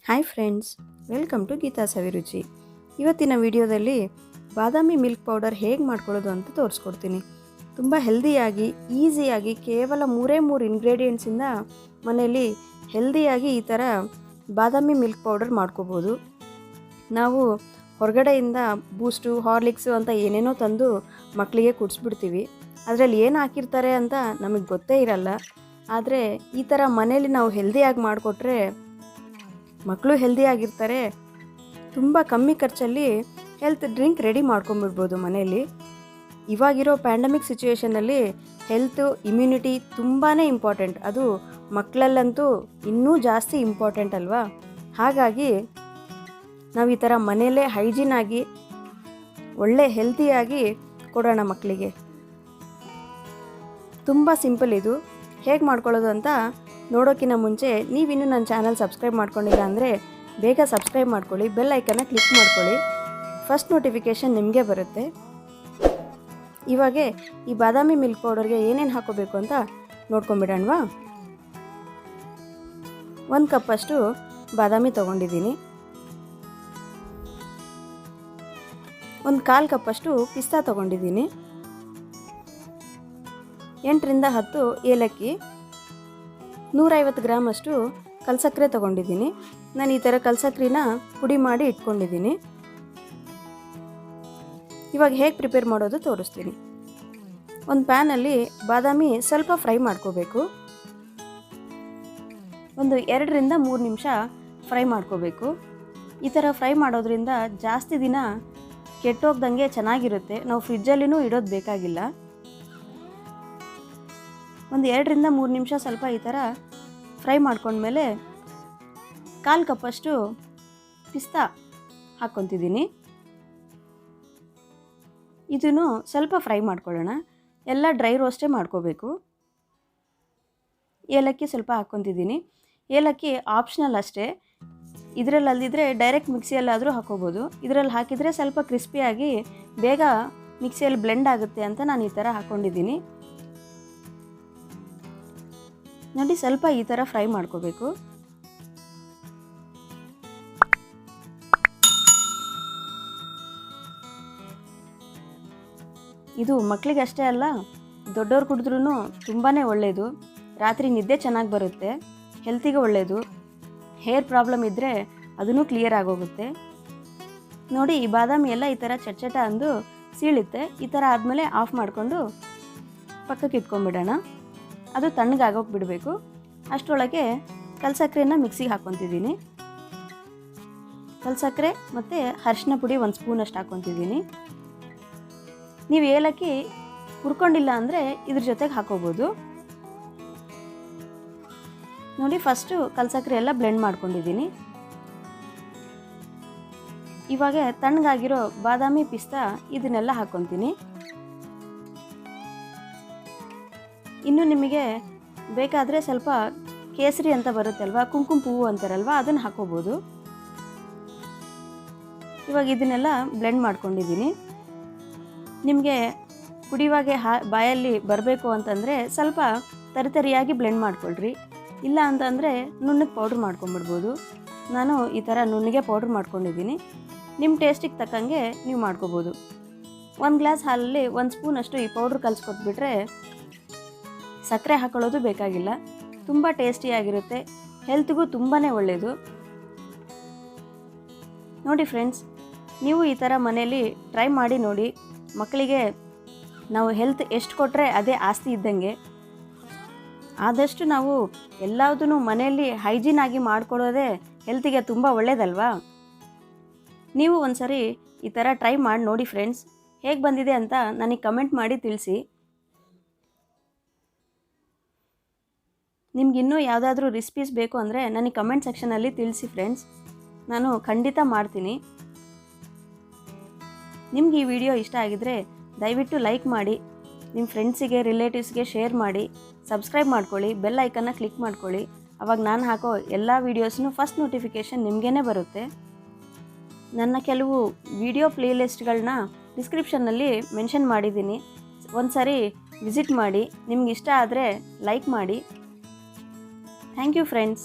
Hi friends, welcome to Geeta Saviruchi. ಇವತ್ತಿನ ವಿಡಿಯೋದಲ್ಲಿ ಬಾದಾಮಿ milk powder ಹೇಗೆ ಮಾಡ್ಕೊಳ್ಳೋದು ಅಂತ ತೋರಿಸ್ಕೊಡ್ತೀನಿ. ತುಂಬ ಹೆಲ್ದಿಯಾಗಿ ಈಸಿಯಾಗಿ ಕೇವಲ 3 ಇಂಗ್ರೀಡಿಯೆಂಟ್ಸಿಂದ ಮನೆಯಲ್ಲಿ ಹೆಲ್ದಿಯಾಗಿ ಈ ಥರ ಬಾದಾಮಿ ಮಿಲ್ಕ್ ಪೌಡರ್ ಮಾಡ್ಕೋಬೋದು. ನಾವು ಹೊರಗಡೆಯಿಂದ ಬೂಸ್ಟು ಹಾರ್ಲಿಕ್ಸು ಅಂತ ಏನೇನೋ ತಂದು ಮಕ್ಕಳಿಗೆ ಕುಡಿಸ್ಬಿಡ್ತೀವಿ. ಅದರಲ್ಲಿ ಏನು ಹಾಕಿರ್ತಾರೆ ಅಂತ ನಮಗೆ ಗೊತ್ತೇ ಇರಲ್ಲ. ಆದರೆ ಈ ಥರ ಮನೇಲಿ ನಾವು ಹೆಲ್ದಿಯಾಗಿ ಮಾಡಿಕೊಟ್ರೆ ಮಕ್ಕಳು ಹೆಲ್ದಿಯಾಗಿರ್ತಾರೆ. ತುಂಬ ಕಮ್ಮಿ ಖರ್ಚಲ್ಲಿ ಹೆಲ್ತ್ ಡ್ರಿಂಕ್ ರೆಡಿ ಮಾಡ್ಕೊಂಬಿಡ್ಬೋದು ಮನೆಯಲ್ಲಿ. ಇವಾಗಿರೋ ಪ್ಯಾಂಡಮಿಕ್ ಸಿಚುವೇಷನಲ್ಲಿ ಹೆಲ್ತು ಇಮ್ಯುನಿಟಿ ತುಂಬಾ ಇಂಪಾರ್ಟೆಂಟ್. ಅದು ಮಕ್ಕಳಲ್ಲಂತೂ ಇನ್ನೂ ಜಾಸ್ತಿ ಇಂಪಾರ್ಟೆಂಟ್ ಅಲ್ವಾ. ಹಾಗಾಗಿ ನಾವು ಈ ಥರ ಮನೆಯಲ್ಲೇ ಹೈಜೀನಾಗಿ ಒಳ್ಳೆ ಹೆಲ್ತಿಯಾಗಿ ಕೊಡೋಣ ಮಕ್ಕಳಿಗೆ. ತುಂಬ ಸಿಂಪಲ್ ಇದು. ಹೇಗೆ ಮಾಡ್ಕೊಳ್ಳೋದು ಅಂತ ನೋಡೋಕ್ಕಿಂತ ಮುಂಚೆ ನೀವಿನ್ನೂ ನನ್ನ ಚಾನಲ್ ಸಬ್ಸ್ಕ್ರೈಬ್ ಮಾಡ್ಕೊಂಡಿಲ್ಲ ಅಂದರೆ ಬೇಗ ಸಬ್ಸ್ಕ್ರೈಬ್ ಮಾಡ್ಕೊಳ್ಳಿ, ಬೆಲ್ ಐಕನ್ನ ಕ್ಲಿಕ್ ಮಾಡ್ಕೊಳ್ಳಿ. ಫಸ್ಟ್ ನೋಟಿಫಿಕೇಷನ್ ನಿಮಗೆ ಬರುತ್ತೆ. ಇವಾಗೆ ಈ ಬಾದಾಮಿ ಮಿಲ್ಕ್ ಪೌಡರ್ಗೆ ಏನೇನು ಹಾಕೋಬೇಕು ಅಂತ ನೋಡ್ಕೊಂಬಿಡೋಣವಾ. 1 ಕಪ್ಪಷ್ಟು ಬಾದಾಮಿ ತೊಗೊಂಡಿದ್ದೀನಿ. 1/4 ಕಪ್ಪಷ್ಟು ಪಿಸ್ತಾ ತೊಗೊಂಡಿದ್ದೀನಿ. 8 ರಿಂದ 10 ಏಲಕ್ಕಿ, 150 ಗ್ರಾಮಷ್ಟು ಕಲ್ಸಕ್ಕರೆ ತೊಗೊಂಡಿದ್ದೀನಿ. ನಾನು ಈ ಥರ ಕಲ್ಸಕ್ರಿನ ಪುಡಿ ಮಾಡಿ ಇಟ್ಕೊಂಡಿದ್ದೀನಿ. ಇವಾಗ ಹೇಗೆ ಪ್ರಿಪೇರ್ ಮಾಡೋದು ತೋರಿಸ್ತೀನಿ. ಒಂದು ಪ್ಯಾನಲ್ಲಿ ಬಾದಾಮಿ ಸ್ವಲ್ಪ ಫ್ರೈ ಮಾಡ್ಕೋಬೇಕು. ಒಂದು 2 ರಿಂದ 3 ನಿಮಿಷ ಫ್ರೈ ಮಾಡ್ಕೋಬೇಕು. ಈ ಥರ ಫ್ರೈ ಮಾಡೋದ್ರಿಂದ ಜಾಸ್ತಿ ದಿನ ಕೆಟ್ಟೋಗ್ದಂಗೆ ಚೆನ್ನಾಗಿರುತ್ತೆ. ನಾವು ಫ್ರಿಜ್ಜಲ್ಲಿನೂ ಇಡೋದು ಬೇಕಾಗಿಲ್ಲ. ಒಂದು 2 ರಿಂದ 3 ನಿಮಿಷ ಸ್ವಲ್ಪ ಈ ಥರ ಫ್ರೈ ಮಾಡ್ಕೊಂಡ್ಮೇಲೆ 1/4 ಕಪ್ಪಷ್ಟು ಪಿಸ್ತಾ ಹಾಕ್ಕೊತಿದ್ದೀನಿ. ಇದನ್ನು ಸ್ವಲ್ಪ ಫ್ರೈ ಮಾಡ್ಕೊಳ್ಳೋಣ. ಎಲ್ಲ ಡ್ರೈ ರೋಸ್ಟೇ ಮಾಡ್ಕೋಬೇಕು. ಏಲಕ್ಕಿ ಸ್ವಲ್ಪ ಹಾಕ್ಕೊತಿದ್ದೀನಿ. ಏಲಕ್ಕಿ ಆಪ್ಷನಲ್ ಅಷ್ಟೇ. ಇದರಲ್ಲಿ ಅಲ್ಲದಿದ್ದರೆ ಡೈರೆಕ್ಟ್ ಮಿಕ್ಸಿಯಲ್ಲಾದರೂ ಹಾಕೋಬೋದು. ಇದರಲ್ಲಿ ಹಾಕಿದರೆ ಸ್ವಲ್ಪ ಕ್ರಿಸ್ಪಿಯಾಗಿ ಬೇಗ ಮಿಕ್ಸಿಯಲ್ಲಿ ಬ್ಲೆಂಡ್ ಆಗುತ್ತೆ ಅಂತ ನಾನು ಈ ಥರ ಹಾಕ್ಕೊಂಡಿದ್ದೀನಿ. ನೋಡಿ, ಸ್ವಲ್ಪ ಈ ಥರ ಫ್ರೈ ಮಾಡ್ಕೋಬೇಕು. ಇದು ಮಕ್ಕಳಿಗೆ ಅಷ್ಟೇ ಅಲ್ಲ, ದೊಡ್ಡವ್ರು ಕುಡಿದ್ರೂ ತುಂಬಾ ಒಳ್ಳೆಯದು. ರಾತ್ರಿ ನಿದ್ದೆ ಚೆನ್ನಾಗಿ ಬರುತ್ತೆ, ಹೆಲ್ತಿಗೆ ಒಳ್ಳೆಯದು. ಹೇರ್ ಪ್ರಾಬ್ಲಮ್ ಇದ್ದರೆ ಅದೂ ಕ್ಲಿಯರ್ ಆಗೋಗುತ್ತೆ. ನೋಡಿ, ಈ ಬಾದಾಮಿ ಎಲ್ಲ ಈ ಥರ ಚಟ ಅಂದು ಸೀಳುತ್ತೆ. ಈ ಥರ ಆದಮೇಲೆ ಆಫ್ ಮಾಡಿಕೊಂಡು ಪಕ್ಕಕ್ಕೆ ಇಟ್ಕೊಂಡ್ಬಿಡೋಣ. ಅದು ತಣ್ಣಗಾಗೋಕೆ ಬಿಡಬೇಕು. ಅಷ್ಟರೊಳಗೆ ಕಲ್ಸಕ್ಕರೆನ ಮಿಕ್ಸಿಗೆ ಹಾಕ್ಕೊತಿದ್ದೀನಿ. ಕಲ್ಸಕ್ಕರೆ ಮತ್ತು ಅರಿಶಿನ ಪುಡಿ 1 ಸ್ಪೂನಷ್ಟು ಹಾಕ್ಕೊತಿದ್ದೀನಿ. ನೀವು ಏಲಕ್ಕಿ ಹುರ್ಕೊಂಡಿಲ್ಲ ಅಂದರೆ ಇದ್ರ ಜೊತೆಗೆ ಹಾಕೋಬೋದು. ನೋಡಿ, ಫಸ್ಟು ಕಲ್ಸಕ್ಕರೆ ಎಲ್ಲ ಬ್ಲೆಂಡ್ ಮಾಡ್ಕೊಂಡಿದ್ದೀನಿ. ಇವಾಗ ತಣ್ಣಗಾಗಿರೋ ಬಾದಾಮಿ ಪಿಸ್ತಾ ಇದನ್ನೆಲ್ಲ ಹಾಕ್ಕೊತೀನಿ. ಇನ್ನು ನಿಮಗೆ ಬೇಕಾದರೆ ಸ್ವಲ್ಪ ಕೇಸರಿ ಅಂತ ಬರುತ್ತಲ್ವ, ಕುಂಕುಮ ಪೂವು ಅಂತಾರಲ್ವ, ಅದನ್ನು ಹಾಕೋಬೋದು. ಇವಾಗ ಇದನ್ನೆಲ್ಲ ಬ್ಲೆಂಡ್ ಮಾಡ್ಕೊಂಡಿದ್ದೀನಿ. ನಿಮಗೆ ಕುಡಿಯುವಾಗೆ ಬಾಯಲ್ಲಿ ಬರಬೇಕು ಅಂತಂದರೆ ಸ್ವಲ್ಪ ತರಿಯಾಗಿ ಬ್ಲೆಂಡ್ ಮಾಡ್ಕೊಳ್ರಿ. ಇಲ್ಲ ಅಂತಂದರೆ ನುಣ್ಣಗೆ ಪೌಡ್ರ್ ಮಾಡ್ಕೊಂಬಿಡ್ಬೋದು. ನಾನು ಈ ಥರ ನುಣ್ಣಗೆ ಪೌಡ್ರ್ ಮಾಡ್ಕೊಂಡಿದ್ದೀನಿ. ನಿಮ್ಮ ಟೇಸ್ಟಿಗೆ ತಕ್ಕಂಗೆ ನೀವು ಮಾಡ್ಕೋಬೋದು. 1 ಗ್ಲಾಸ್ ಹಾಲಲ್ಲಿ 1 ಸ್ಪೂನಷ್ಟು ಈ ಪೌಡ್ರ್ ಕಲಿಸ್ಕೊಟ್ಬಿಟ್ರೆ ಸಕ್ಕರೆ ಹಾಕೊಳ್ಳೋದು ಬೇಕಾಗಿಲ್ಲ. ತುಂಬ ಟೇಸ್ಟಿಯಾಗಿರುತ್ತೆ, ಹೆಲ್ತ್ಗೂ ತುಂಬಾ ಒಳ್ಳೆಯದು. ನೋಡಿ ಫ್ರೆಂಡ್ಸ್, ನೀವು ಈ ಥರ ಮನೆಯಲ್ಲಿ ಟ್ರೈ ಮಾಡಿ ನೋಡಿ. ಮಕ್ಕಳಿಗೆ ನಾವು ಹೆಲ್ತ್ ಎಷ್ಟು ಕೊಟ್ಟರೆ ಅದೇ ಆಸ್ತಿ ಇದ್ದಂಗೆ. ಆದಷ್ಟು ನಾವು ಎಲ್ಲದೂ ಮನೆಯಲ್ಲಿ ಹೈಜೀನ್ ಆಗಿ ಮಾಡಿಕೊಡೋದೇ ಹೆಲ್ತಿಗೆ ತುಂಬ ಒಳ್ಳೆಯದಲ್ವಾ. ನೀವು ಒಂದು ಸರಿ ಈ ಥರ ಟ್ರೈ ಮಾಡಿ ನೋಡಿ ಫ್ರೆಂಡ್ಸ್. ಹೇಗೆ ಬಂದಿದೆ ಅಂತ ನನಗೆ ಕಮೆಂಟ್ ಮಾಡಿ ತಿಳಿಸಿ. ನಿಮ್ಗಿನ್ನೂ ಯಾವುದಾದ್ರೂ ರೆಸಿಪೀಸ್ ಬೇಕು ಅಂದರೆ ನನಗೆ ಕಮೆಂಟ್ ಸೆಕ್ಷನಲ್ಲಿ ತಿಳಿಸಿ ಫ್ರೆಂಡ್ಸ್. ನಾನು ಖಂಡಿತ ಮಾಡ್ತೀನಿ. ನಿಮ್ಗೆ ಈ ವಿಡಿಯೋ ಇಷ್ಟ ಆಗಿದರೆ ದಯವಿಟ್ಟು ಲೈಕ್ ಮಾಡಿ, ನಿಮ್ಮ ಫ್ರೆಂಡ್ಸಿಗೆ ರಿಲೇಟಿವ್ಸ್ಗೆ ಶೇರ್ ಮಾಡಿ, ಸಬ್ಸ್ಕ್ರೈಬ್ ಮಾಡ್ಕೊಳ್ಳಿ, ಬೆಲ್ ಐಕನ್ನ ಕ್ಲಿಕ್ ಮಾಡ್ಕೊಳ್ಳಿ. ಆವಾಗ ನಾನು ಹಾಕೋ ಎಲ್ಲ ವೀಡಿಯೋಸ್ನೂ ಫಸ್ಟ್ ನೋಟಿಫಿಕೇಷನ್ ನಿಮಗೇ ಬರುತ್ತೆ. ನನ್ನ ಕೆಲವು ವಿಡಿಯೋ ಪ್ಲೇಲಿಸ್ಟ್ಗಳನ್ನ ಡಿಸ್ಕ್ರಿಪ್ಷನ್ನಲ್ಲಿ ಮೆನ್ಷನ್ ಮಾಡಿದ್ದೀನಿ. ಒಂದು ಸಾರಿ ವಿಸಿಟ್ ಮಾಡಿ. ನಿಮ್ಗೆ ಇಷ್ಟ ಆದರೆ ಲೈಕ್ ಮಾಡಿ. Thank you friends.